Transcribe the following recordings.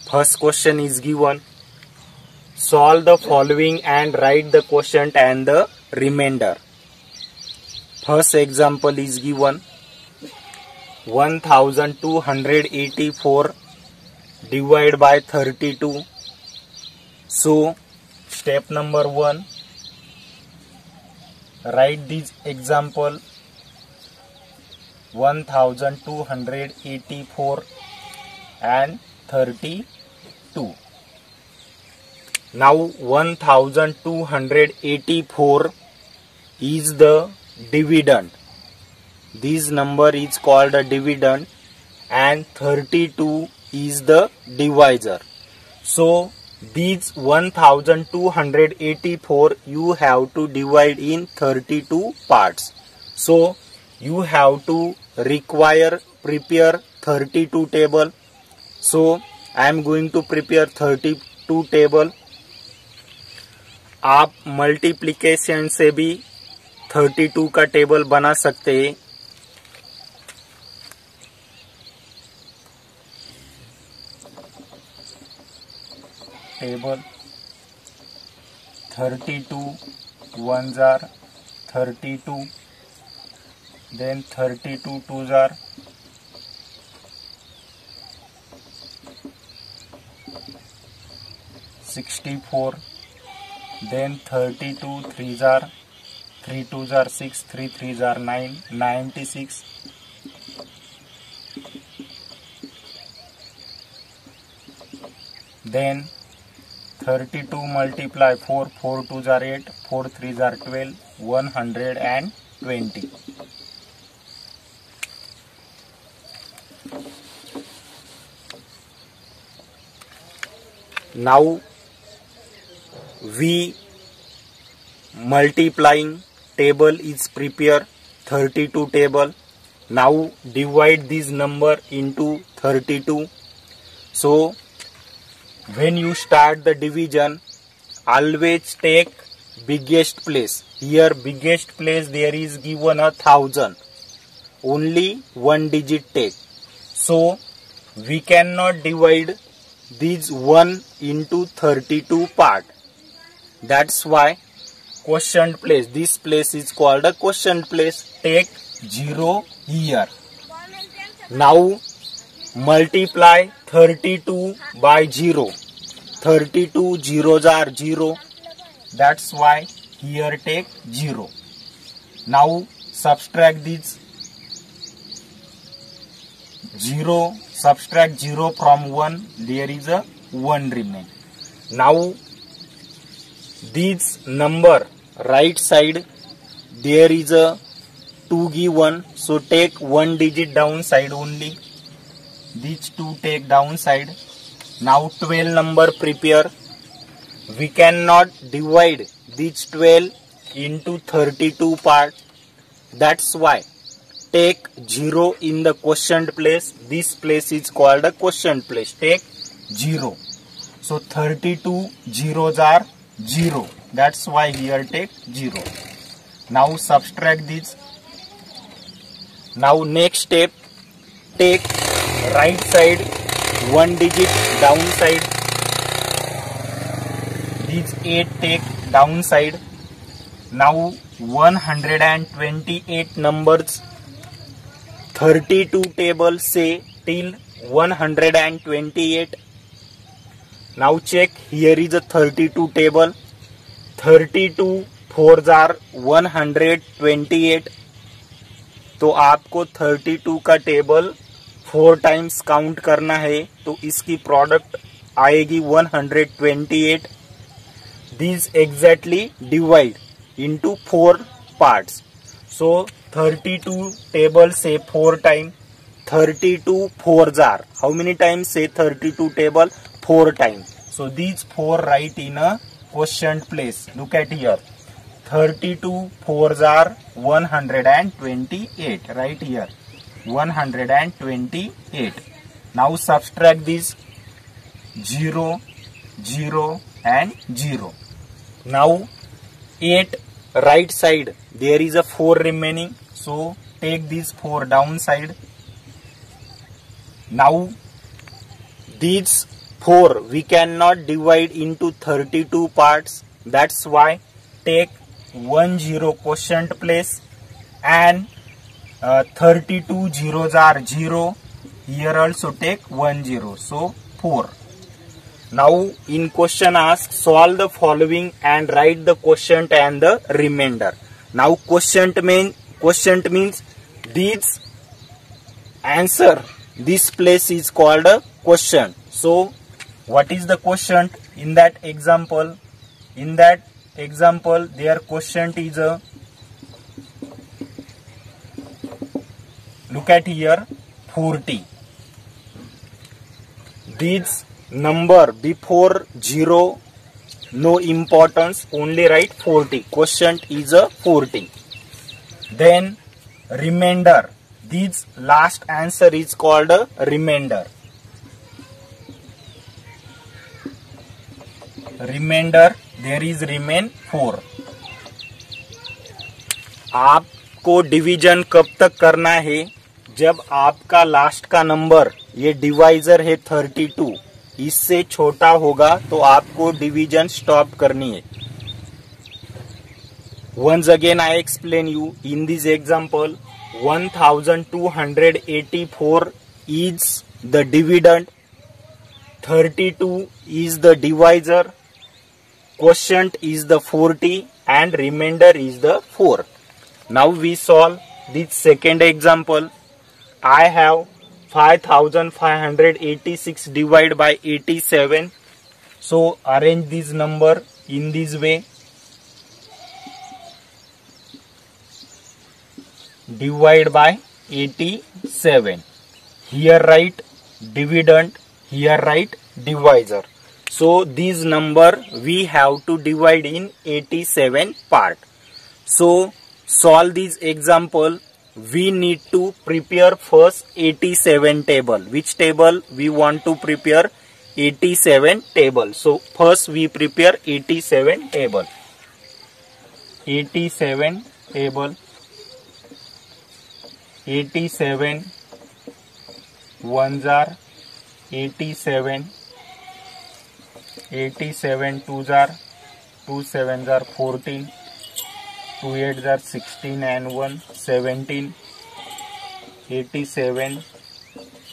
First question is given. Solve the following and write the quotient and the remainder. First example is given. 1284 divided by 32. So step number 1, write this example. 1284 and 32. Now 1284 is the dividend. This number is called a dividend and 32 is the divisor. So these 1284 you have to divide in 32 parts. So you have to prepare 32 table. So I am going to prepare 32 table. आप multiplication से भी 32 का table बना सकते हैं. Table 32 ones are 32, then 32 twos are 64, then 32 threes are 3 twos are 6, 3 threes are 9, 96. Then 32 multiply 4, 4 twos are 8, 4 threes are 12, 120. Now we multiplying table is prepare 32 table. Now divide this number into 32. So when you start the division, always take biggest place. Here biggest place there is given 1000. Only one digit take. So we cannot divide this 1 into 32 part. That's why quotient place. This place is called a quotient place. Take 0 here. Now multiply 32 by 0. 32 zeros are 0. That's why here take 0. Now subtract this 0. Subtract 0 from 1. There is a 1 remain. Now this number right side there is a 2 given. So take one digit downside only. These 2 take downside. Now 12 number prepare. We cannot divide these 12 into 32 part. That's why take 0 in the quotient place. This place is called a quotient place. Take 0. So 32 zeros are 0. That's why here take 0. Now subtract this. Now next step, take right side one digit downside. These 8 take downside. Now 128 numbers. 32 table say till 128. Now check, here is a 32 table. 32 fours are 128. तो आपको 32 का table 4 times count करना है. तो इसकी product आएगी 128. These exactly divide into 4 parts. So 32 table say 4 times. 32 fours are. How many times say 32 table? 4 times. So these 4 write in a quotient place. Look at here. 32 fours are 128. Right here. 128. Now subtract this 0, 0 and 0. Now 8 right side there is a 4 remaining. So take this 4 downside. Now these 4 we cannot divide into 32 parts. That's why take 1 0 quotient place, and 32 zeros are 0. Here also take 1 0. So 4. Now in question ask, solve the following and write the quotient and the remainder. Now quotient means this answer, this place is called a quotient. So what is the quotient in that example? In that example their quotient is a, look at here, 40. This number before 0 no importance, only write 40. Quotient is a 40. Then remainder, this last answer is called a remainder. Remainder, there is remain 4. आपको division कब तक करना है? जब आपका last का number, ये divisor है 32, इससे छोटा होगा तो आपको डिवीजन स्टॉप करनी है. Once again I explain you in this example, 1284 is the dividend, 32 is the divisor, quotient is the 40 and remainder is the 4. Now we solve this second example. I have 5586 divided by 87. So arrange this number in this way. Divide by 87. Here write dividend, here write divisor. So this number we have to divide in 87 part. So solve this example. We need to prepare first 87 table. Which table we want to prepare? 87 table. So first we prepare 87 table. 87 table. 87 ones are 87. 87 twos are 2 sevens are 14. 2 8s are 16 and 1 17. 87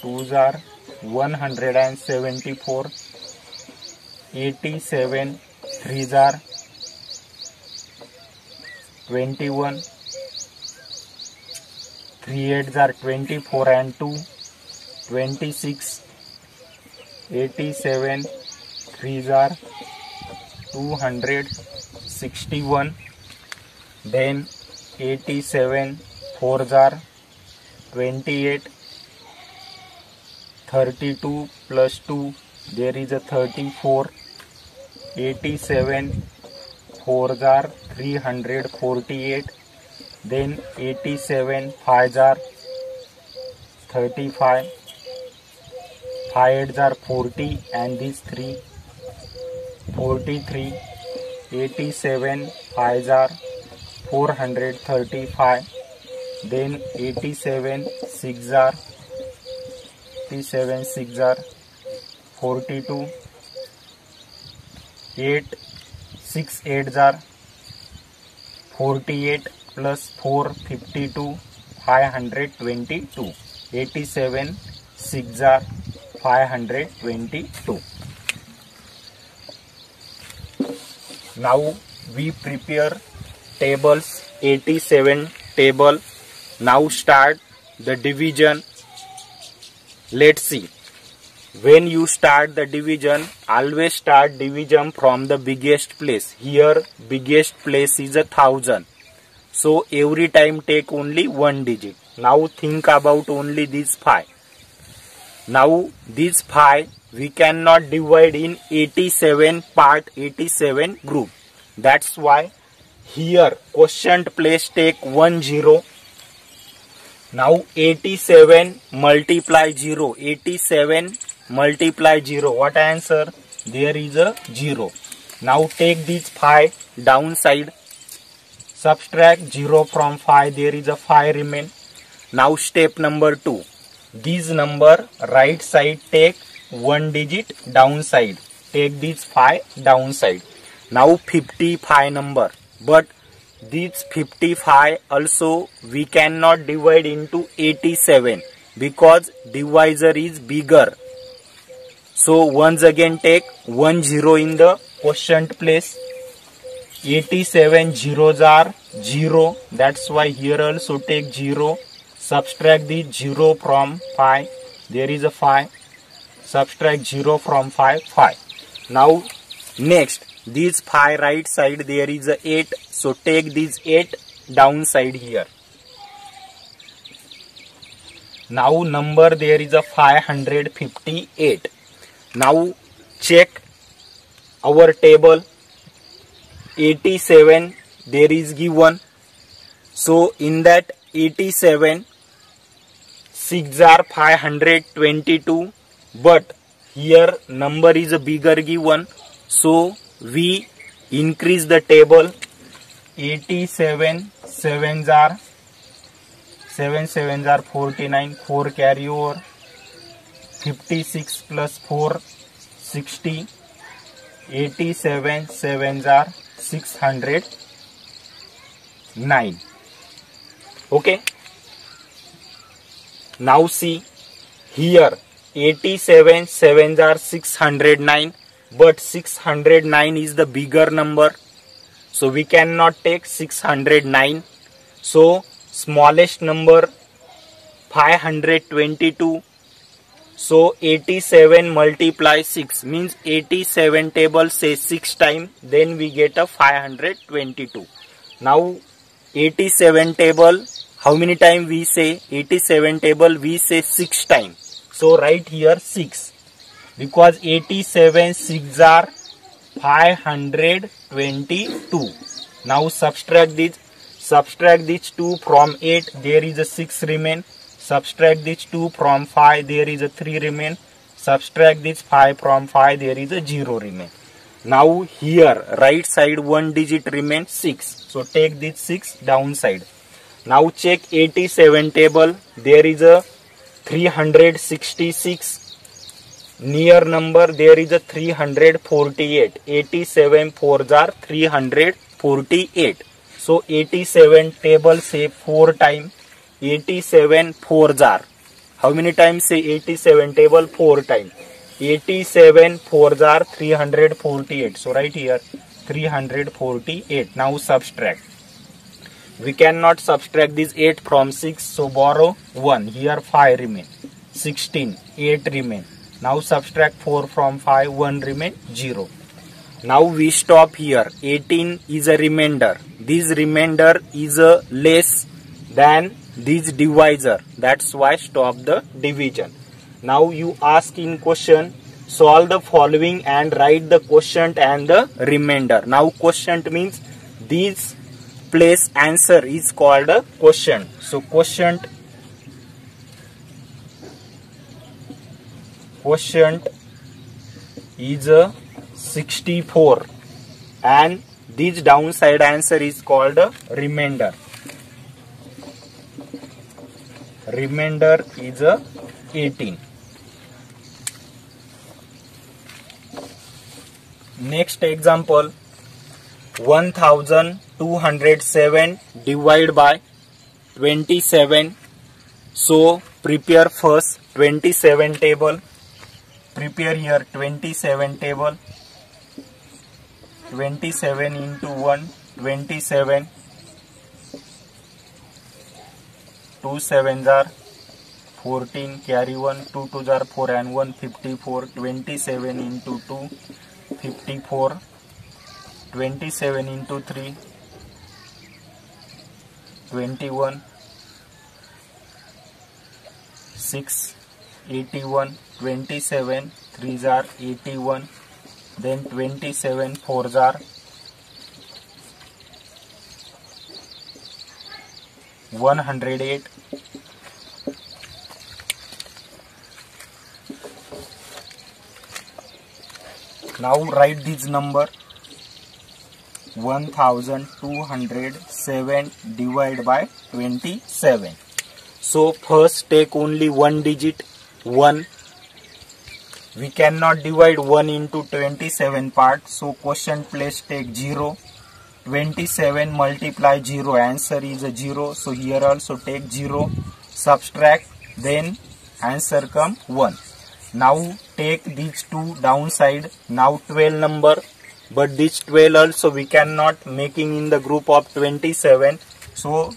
2s are 174. 87 3s are 21. 3 8s are 24 and 2 26. 87 3s are 261. Then 87 4s are 28. 32 plus 2, there is a 34. 87 4s are 348. Then 87 5s are 35. 5 8s are 40 and these 3 43. 87 5s are 435. Then 87 6s are 42. 8 6 8s are 48 plus 4 52 522. 87 6s are 522. Now we prepare tables. 87 table. Now start the division. Let's see. When you start the division, always start division from the biggest place. Here biggest place is 1000. So every time take only one digit. Now think about only this 5. Now this 5 we cannot divide in 87 part, 87 group. That's why here quotient place take 1 0. Now 87 multiply 0. 87 multiply 0. What answer? There is a 0. Now take this 5 downside. Subtract 0 from 5. There is a 5 remain. Now step number 2. This number right side take one digit downside. Take this 5 downside. Now 55 number, but this 55 also we cannot divide into 87 because divisor is bigger. So once again take 1 0 in the quotient place. 87 zeros are 0. That's why here also take 0. Subtract the 0 from 5. There is a 5. Subtract 0 from 5. 5. Now next, this 5 right side there is a 8. So take this 8 downside here. Now number there is a 558. Now check our table. 87 there is given. So in that 87, 6 are 522, but here number is a bigger given. So we increase the table. 87 7s are 49, 4 carry over. 56 plus 4 60. 87 7s are 609. Okay. Now see here 87 7s are 609, but 609 is the bigger number, so we cannot take 609. So smallest number 522. So 87 multiply 6 means 87 table say 6 times, then we get a 522. Now 87 table, how many times we say? 87 table we say 6 times. So write here 6, because 87 6 are 522. Now subtract this 2 from 8, there is a 6 remain. Subtract this 2 from 5, there is a 3 remain. Subtract this 5 from 5, there is a 0 remain. Now here right side 1 digit remains 6. So take this 6 downside. Now check 87 table, there is a 366. Near number there is a 348. 87 4s are 348. So 87 table say 4 times. 87 4s are. How many times say 87 table? 4 times. 87 4s are 348. So right here 348. Now subtract. We cannot subtract this 8 from 6. So borrow 1. Here 5 remain. 16. 8 remain. Now subtract 4 from 5. 1 remain. 0. Now we stop here. 18 is a remainder. This remainder is a less than this divisor. That's why stop the division. Now you ask in question, solve the following and write the quotient and the remainder. Now quotient means this place answer is called a quotient. So quotient is a 64 and this downside answer is called a remainder. Remainder is a 18. Next example, 1207 divided by 27. So prepare first 27 table. Prepare here 27 table. 27 into 1, 27. 2 7s are 14, carry 1, 2 2s are 4 and 1 54. 27 into 2, 54. 27 into 3, 21. 6, 81. 27 3s are 81. Then 27 4s are 108. Now write this number 1207 divided by 27. So first take only one digit 1. we cannot divide 1 into 27 parts, so quotient place take 0. 27 multiply 0, answer is a 0, so here also take 0, subtract, then answer come 1. Now take these two downside, now 12 number, but this 12 also we cannot making in the group of 27, so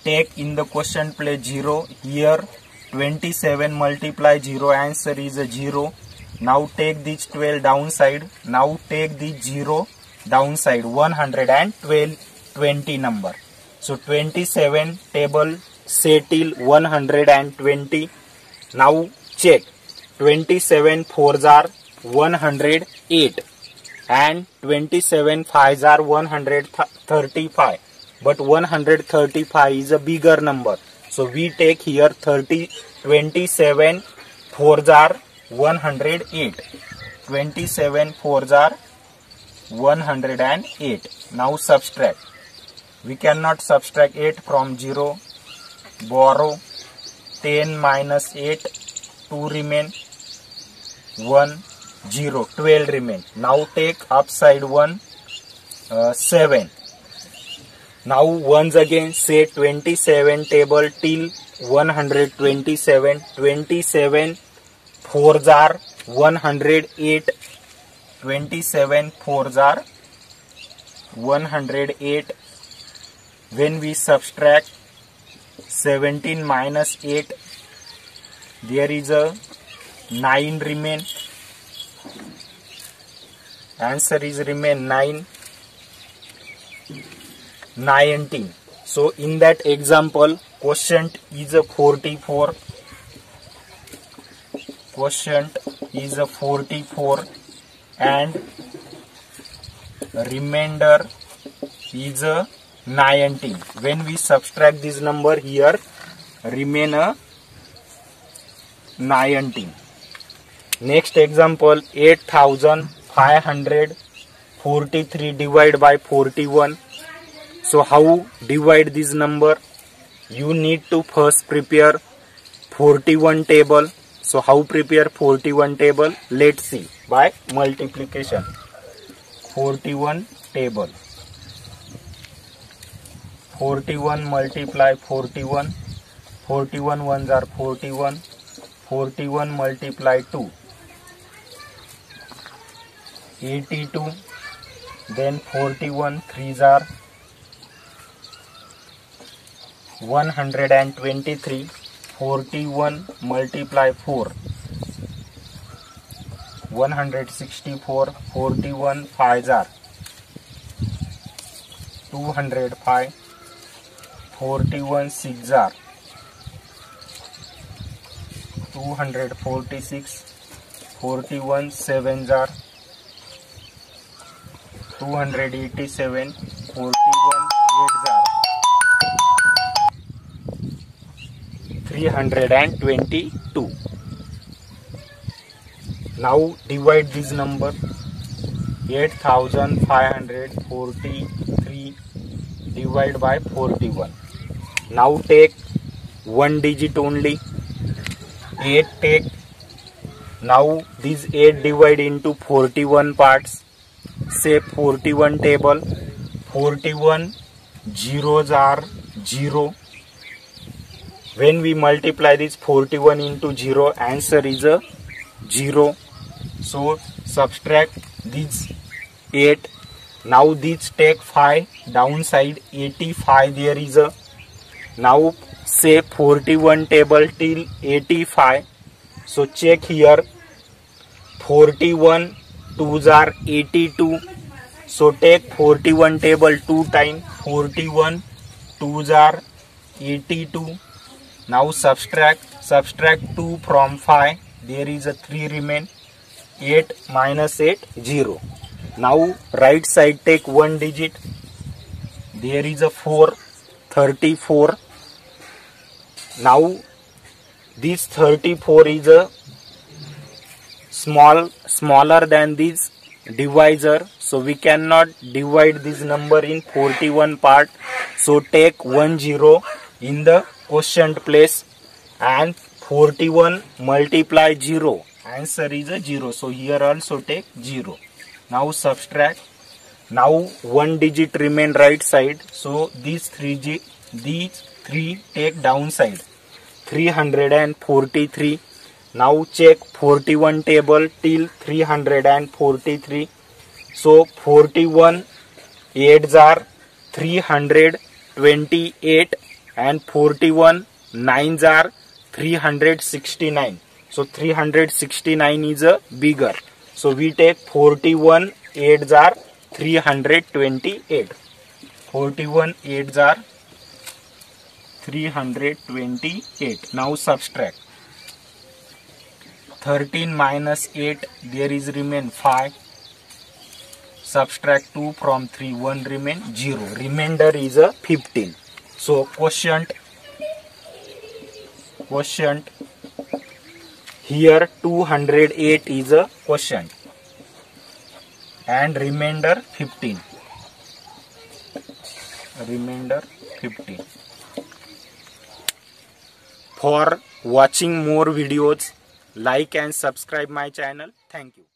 take in the quotient place 0, here 27 multiply 0, answer is a 0. Now take this 12 downside, now take this 0 downside, 112 20 number. So 27 table say till 120. Now check, 27 4s are 108 and 27 5s are 135, but 135 is a bigger number, so we take here 27 4s are 108, 27 4s are 108. Now subtract, we cannot subtract 8 from 0, borrow 10 minus 8, 2 remain, 1 0, 12 remain. Now take upside 1, 7. Now once again say 27 table till 127, 27 4s are 108, 27 4s are 108. When we subtract 17 minus 8, there is a 9 remain, answer is remain 9, 19. So in that example quotient is a 44, quotient is a 44 and remainder is a 19. When we subtract this number here remain a 19. Next example, 8543 divided by 41. So how divide this number? You need to first prepare 41 table. So how prepare 41 table? Let's see by multiplication. 41 table. 41 multiply 41. 41 ones are 41. 41 multiply 2. 82. Then 41 threes are 123. 41 multiply 4. 164. 41 fives are 205. 41 six are 246. 41 sevens are 287. 41 eights are 322. Now divide this number. 8543 divided by 41. Now take one digit only. 8 take. Now this 8 divide into 41 parts. Say 41 table. 41 zeros are 0. When we multiply this 41 into 0, answer is a 0. So subtract this 8. Now this take 5 downside, 85 there is a. Now say 41 table till 85. So check here, 41 2s are 82. So take 41 table 2 times. 41 2s are 82. Now subtract 2 from 5. There is a 3 remain. 8 minus 8 0. Now right side take one digit. There is a 4. 34. Now this 34 is a smaller than this divisor, so we cannot divide this number in 41 part. So take 1 0 in the quotient place and 41 multiply 0, Answer is a 0. So here also take 0. Now subtract. Now one digit remain right side. So these three take downside. 343. Now check 41 table till 343. So 41 8s are 328 and 41 9s are 369. So 369 is a bigger. So we take 41 8s are 328. 41 8s are 328. Now subtract. 13 minus 8, there is remain 5. Subtract 2 from 3, 1 remain 0. Remainder is a 15. So quotient here 208 is a quotient and remainder 15. For watching more videos, like and subscribe my channel. Thank you.